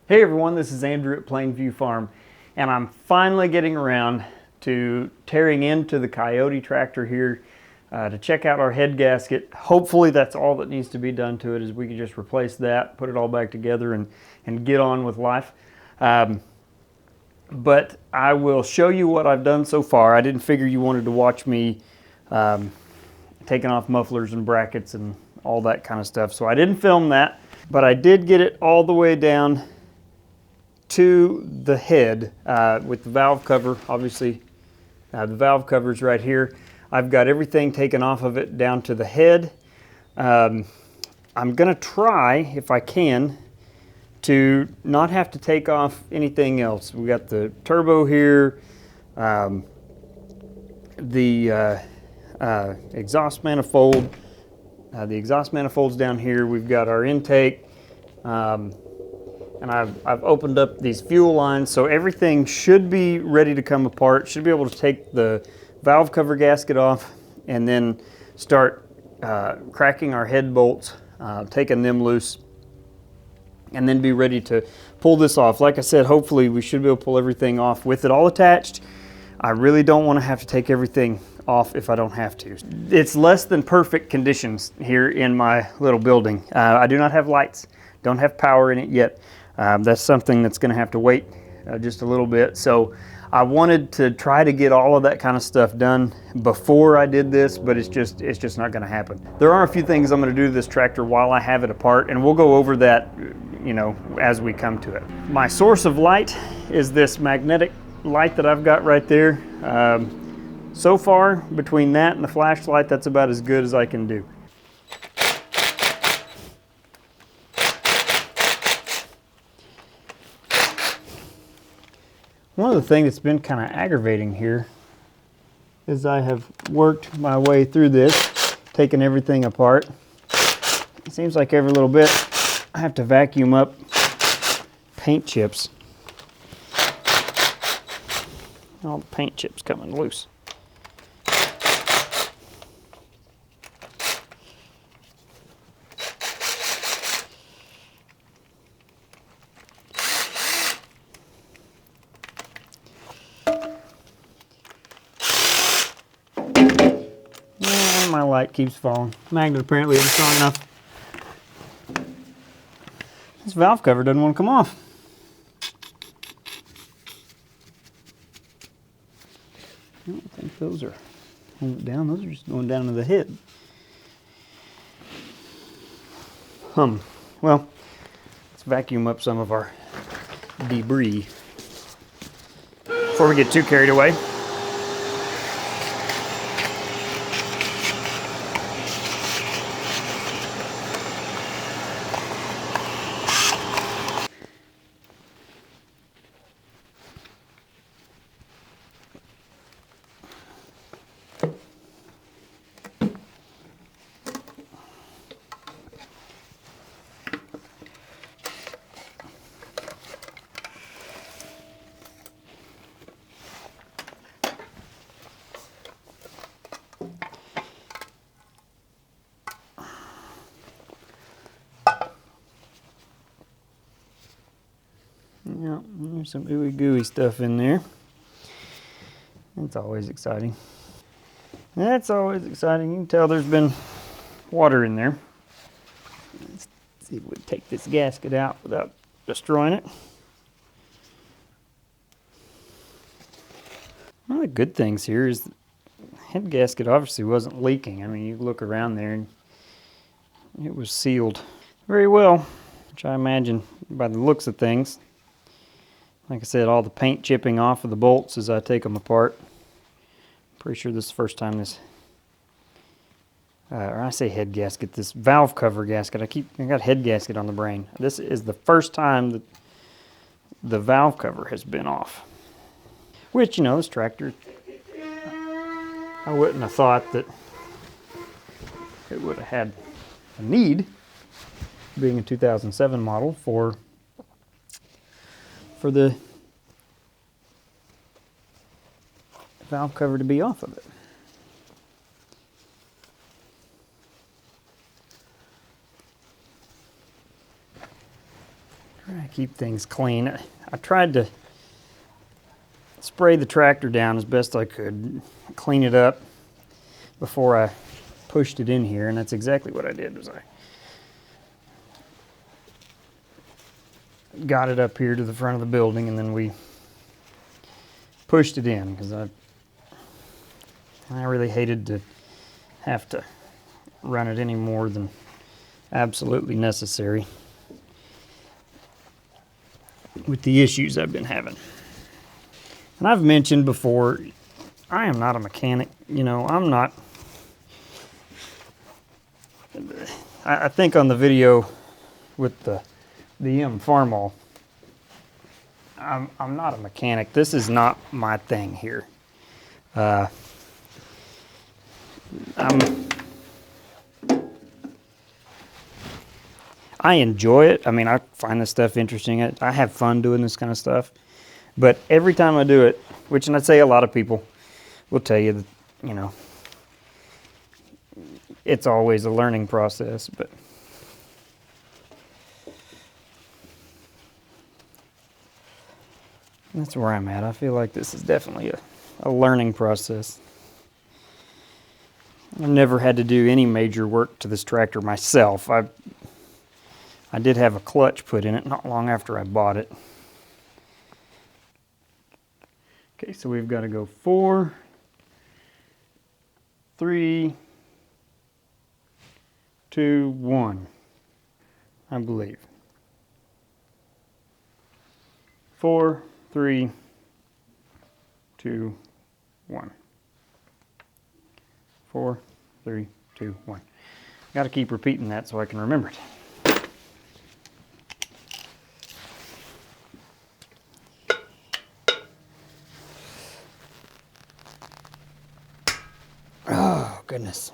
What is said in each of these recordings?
Hey everyone, this is Andrew at Plainview Farm, and I'm finally getting around to tearing into the Kioti tractor here to check out our head gasket. Hopefully that's all that needs to be done to it, is we can just replace that, put it all back together, and get on with life. But I will show you what I've done so far. I didn't figure you wanted to watch me taking off mufflers and brackets and all that kind of stuff, so I didn't film that, but I did get it all the way down to the head with the valve cover. Obviously the valve cover is right here. I've got everything taken off of it down to the head. I'm gonna try, if I can, to not have to take off anything else. We got the turbo here, the exhaust manifold. The exhaust manifold's down here. We've got our intake. And I've opened up these fuel lines, so everything should be ready to come apart. Should be able to take the valve cover gasket off and then start cracking our head bolts, taking them loose, and then be ready to pull this off. Like I said, hopefully we should be able to pull everything off with it all attached. I really don't want to have to take everything off if I don't have to. It's less than perfect conditions here in my little building. I do not have lights, don't have power in it yet. That's something that's going to have to wait just a little bit. So I wanted to try to get all of that kind of stuff done before I did this, but it's just not going to happen. There are a few things I'm going to do to this tractor while I have it apart, and we'll go over that, you know, as we come to it. My source of light is this magnetic light that I've got right there. So far, between that and the flashlight, that's about as good as I can do. One of the things that's been kind of aggravating here is I have worked my way through this, taking everything apart. It seems like every little bit I have to vacuum up paint chips. All the paint chips coming loose. My light keeps falling. Magnet apparently isn't strong enough. This valve cover doesn't want to come off. I don't think those are holding it down. Those are just going down to the head. Well, let's vacuum up some of our debris before we get too carried away. Yeah, there's some ooey gooey stuff in there. That's always exciting. That's always exciting. You can tell there's been water in there. Let's see if we can take this gasket out without destroying it. One of the good things here is the head gasket obviously wasn't leaking. I mean, you look around there and it was sealed very well, which I imagine by the looks of things. Like I said, all the paint chipping off of the bolts as I take them apart. Pretty sure this is the first time this, or I say head gasket, this valve cover gasket. I got head gasket on the brain. This is the first time that the valve cover has been off. Which, you know, this tractor, I wouldn't have thought that it would have had a need, being a 2007 model, for the valve cover to be off of it. Try to keep things clean. I tried to spray the tractor down as best I could, clean it up before I pushed it in here, and that's exactly what I did. Was I got it up here to the front of the building, and then we pushed it in because I really hated to have to run it any more than absolutely necessary with the issues I've been having. And I've mentioned before, I am not a mechanic. You know, I'm not. I think on the video with the Farmall, I'm not a mechanic. This is not my thing here. I enjoy it. I mean, I find this stuff interesting. I have fun doing this kind of stuff. But every time I do it, which, and I'd say a lot of people will tell you that, you know, it's always a learning process, but that's where I'm at. I feel like this is definitely a learning process. I've never had to do any major work to this tractor myself. I did have a clutch put in it not long after I bought it. Okay, so we've got to go 4, 3, 2, 1, I believe. 4, 3, 2, 1. 4, 3, 2, 1. Got to keep repeating that so I can remember it. Oh, goodness.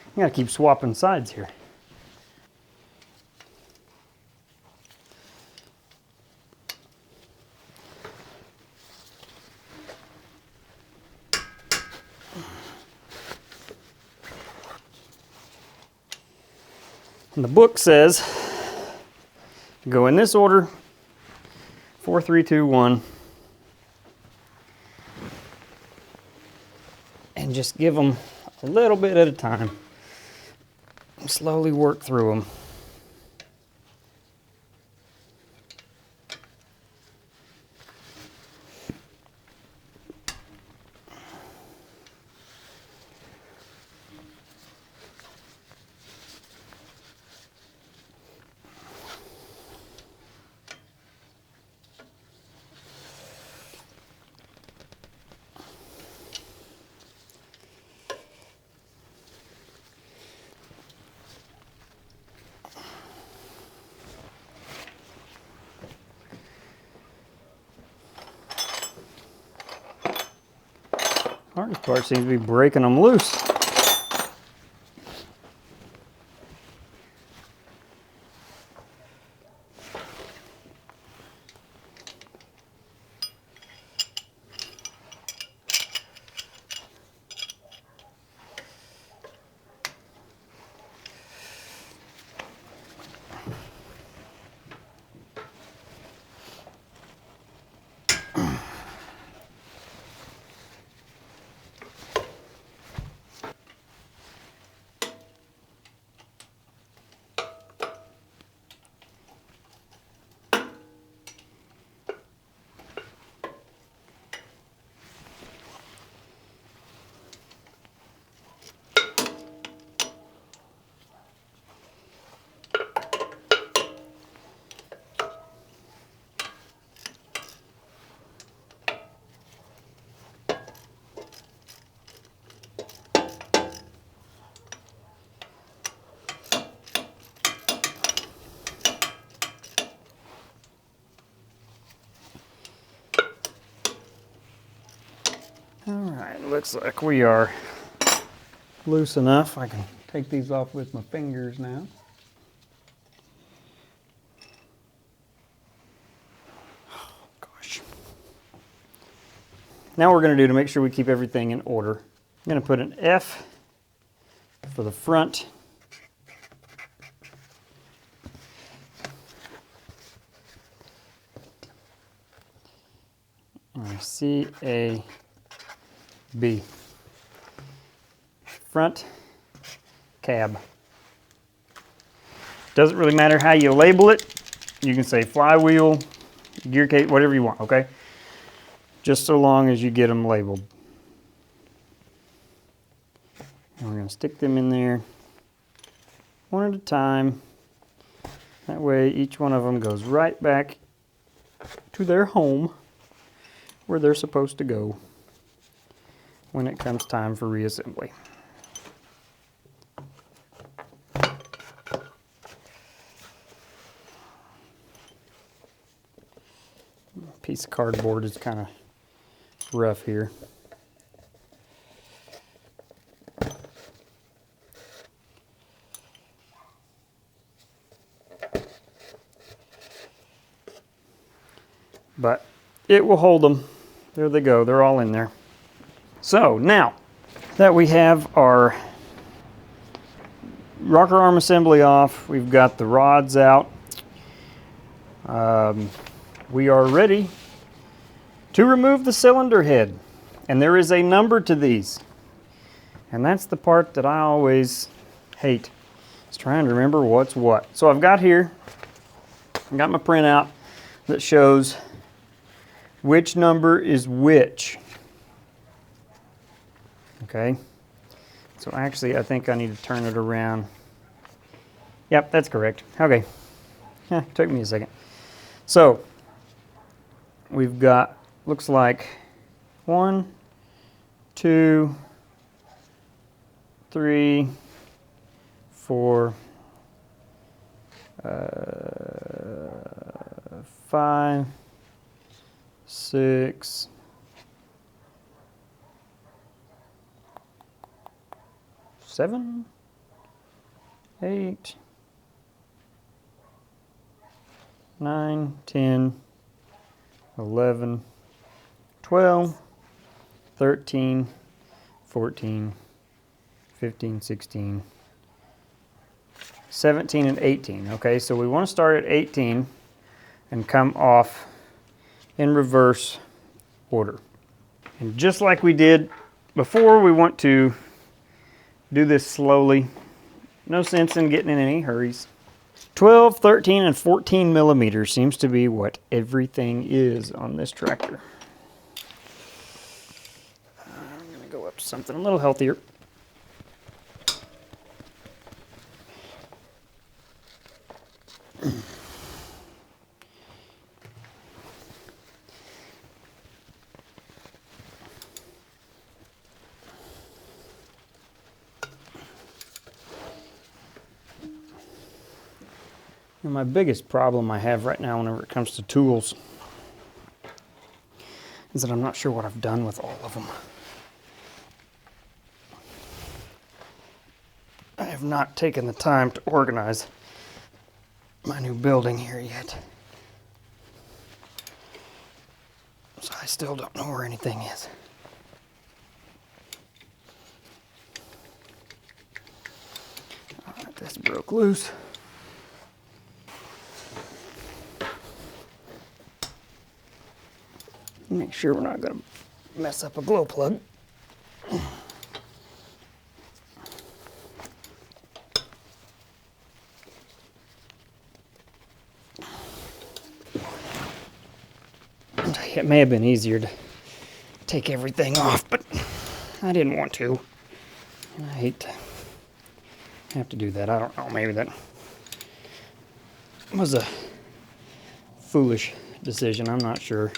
I gotta keep swapping sides here. And the book says, go in this order, 4, 3, 2, 1. And just give them a little bit at a time. Slowly work through them. Hardest part seems to be breaking them loose. All right, looks like we are loose enough. I can take these off with my fingers now. Oh, gosh. Now what we're going to do to make sure we keep everything in order, I'm going to put an F for the front. And C-A-B. Front cab. Doesn't really matter how you label it. You can say flywheel, gear case, whatever you want, okay? Just so long as you get them labeled. And we're going to stick them in there one at a time. That way each one of them goes right back to their home where they're supposed to go when it comes time for reassembly. Piece of cardboard is kind of rough here. But it will hold them. There they go, they're all in there. So now that we have our rocker arm assembly off, we've got the rods out, we are ready to remove the cylinder head. And there is a number to these. And that's the part that I always hate, is trying to remember what's what. So I've got here, I've got my printout that shows which number is which. Okay, so actually I think I need to turn it around. Yep, that's correct. Okay, took me a second. So we've got, looks like 1, 2, 3, 4, 5, 6, 7, 8, 9, 10, 11, 12, 13, 14, 15, 16, 17, and 18. Okay, so we want to start at 18 and come off in reverse order. And just like we did before, we want to do this slowly. No sense in getting in any hurries. 12, 13, and 14 millimeters seems to be what everything is on this tractor. I'm going to go up to something a little healthier. And my biggest problem I have right now whenever it comes to tools is that I'm not sure what I've done with all of them. I have not taken the time to organize my new building here yet. So I still don't know where anything is. All right, this broke loose. Make sure we're not going to mess up a glow plug. It may have been easier to take everything off, but I didn't want to. I hate to have to do that. I don't know, maybe that was a foolish decision. I'm not sure.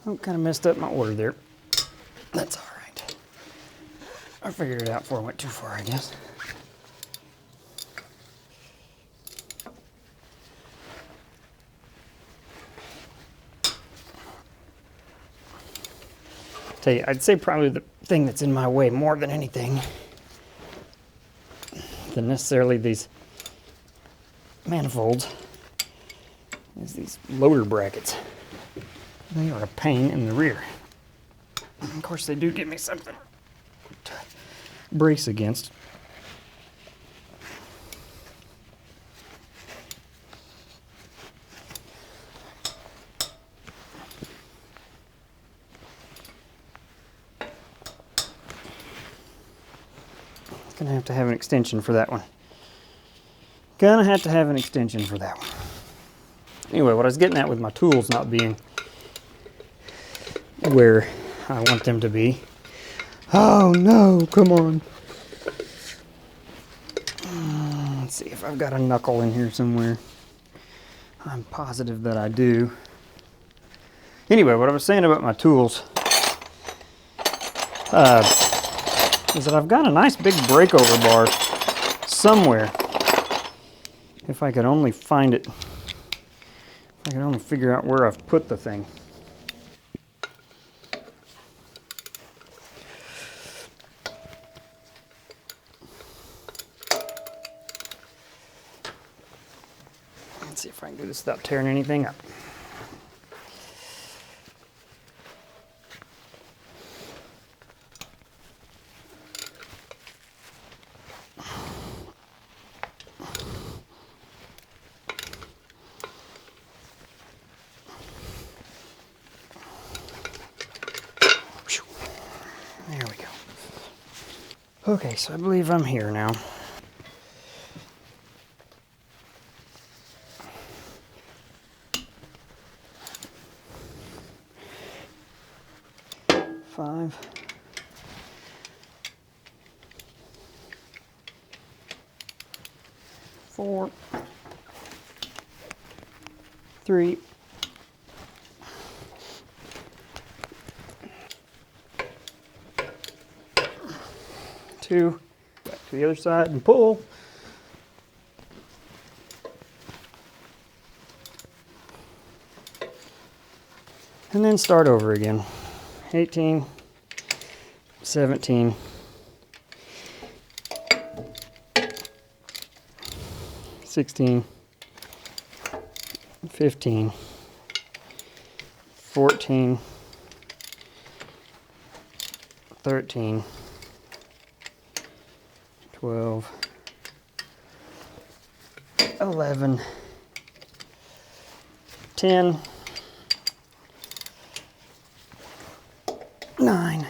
Oh, kind of messed up my order there. That's all right. I figured it out before I went too far, I guess. Tell you, I'd say probably the thing that's in my way more than anything than necessarily these manifolds is these loader brackets. They are a pain in the rear. Of course, they do give me something to brace against. Gonna have to have an extension for that one. Gonna have to have an extension for that one. Anyway, what I was getting at with my tools not being where I want them to be. Oh no, come on. Let's see if I've got a knuckle in here somewhere. I'm positive that I do. Anyway, what I was saying about my tools is that I've got a nice big breakover bar somewhere. If I could only find it. If I could only figure out where I've put the thing. Let's see if I can do this without tearing anything up. There we go. Okay, so I believe I'm here now. Five. Four. Three. Two. Back to the other side and pull. And then start over again. 18, 17, 16, 15, 14, 13, 12, 11, 10, 9.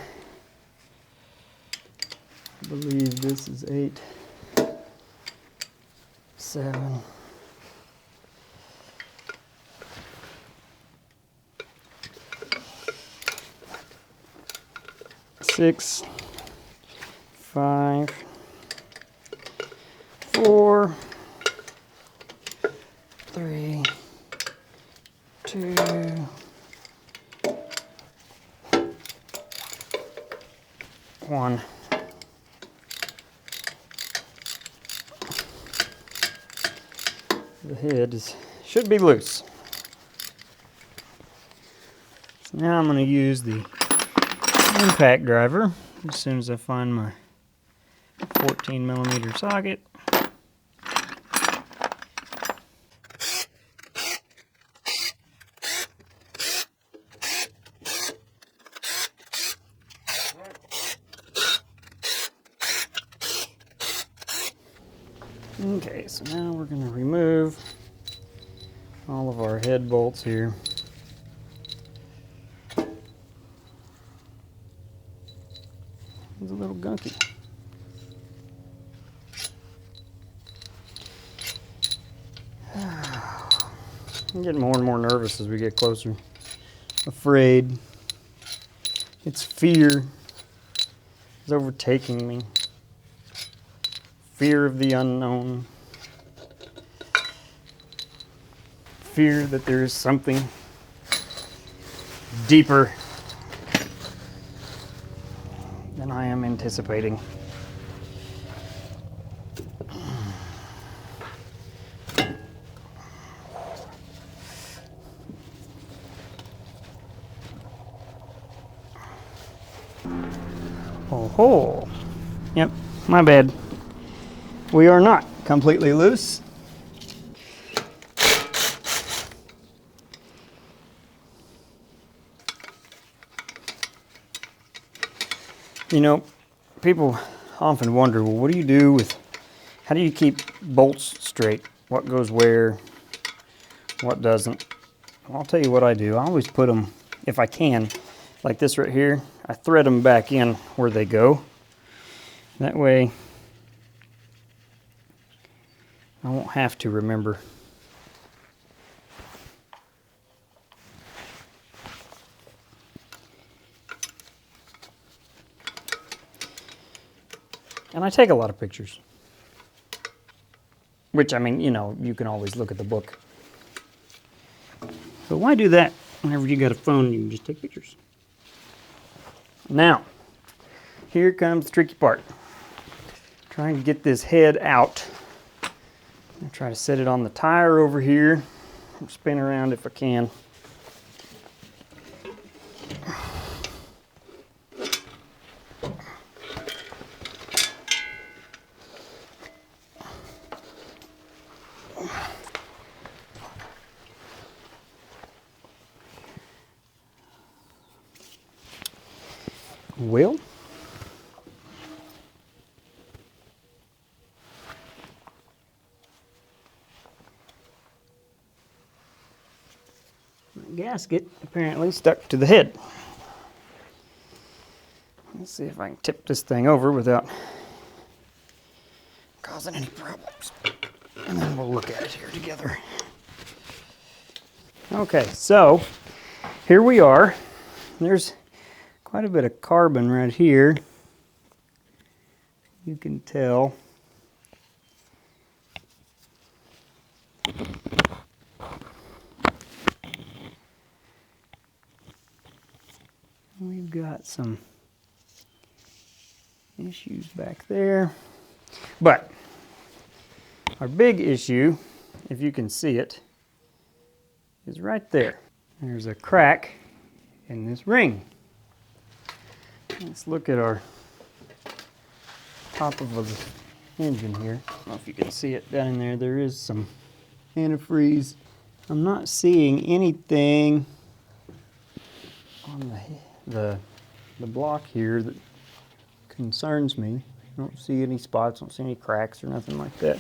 I believe this is 8, 7, 6, 5, 4, 3, 2, 1. The head should be loose. So now I'm going to use the impact driver as soon as I find my 14mm socket. Okay, so now we're going to remove all of our head bolts here. It's a little gunky. I'm getting more and more nervous as we get closer. Afraid. It's fear is overtaking me. Fear of the unknown. Fear that there is something deeper than I am anticipating. Oh, yep, my bad. We are not completely loose. You know, people often wonder, well, what do you do with, how do you keep bolts straight? What goes where, what doesn't? Well, I'll tell you what I do. I always put them, if I can, like this right here, I thread them back in where they go. That way, I won't have to remember. And I take a lot of pictures. Which, I mean, you know, you can always look at the book. But why do that whenever you got a phone and you can just take pictures? Now, here comes the tricky part. Trying to get this head out. I'll try to set it on the tire over here. Spin around if I can. Well, the gasket apparently stuck to the head. Let's see if I can tip this thing over without causing any problems. And then we'll look at it here together. Okay, so here we are. There's quite a bit of carbon right here. You can tell. We've got some issues back there. But our big issue, if you can see it, is right there. There's a crack in this ring. Let's look at our top of the engine here. I don't know if you can see it down in there. There is some antifreeze. I'm not seeing anything on the block here that concerns me. I don't see any spots, don't see any cracks or nothing like that.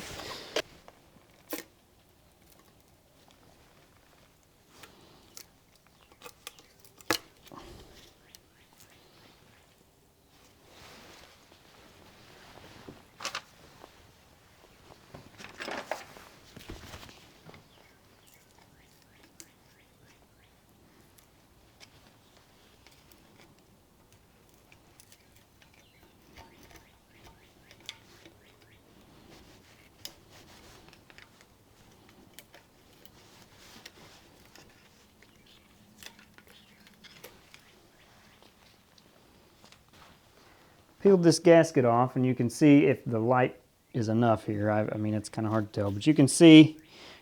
Peeled this gasket off and you can see if the light is enough here. I mean, it's kind of hard to tell, but you can see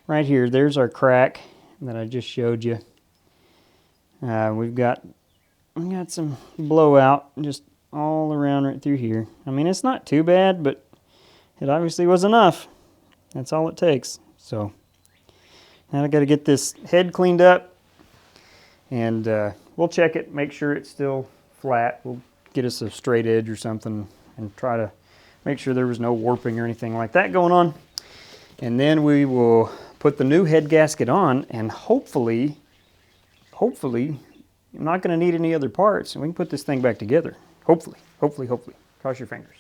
right here, there's our crack that I just showed you. We've got some blowout just all around right through here. I mean, it's not too bad, but it obviously was enough. That's all it takes. So now I got to get this head cleaned up, and we'll check it, make sure it's still flat. We'll get us a straight edge or something and try to make sure there was no warping or anything like that going on. And then we will put the new head gasket on, and hopefully, I'm not going to need any other parts, and we can put this thing back together. Hopefully. Cross your fingers.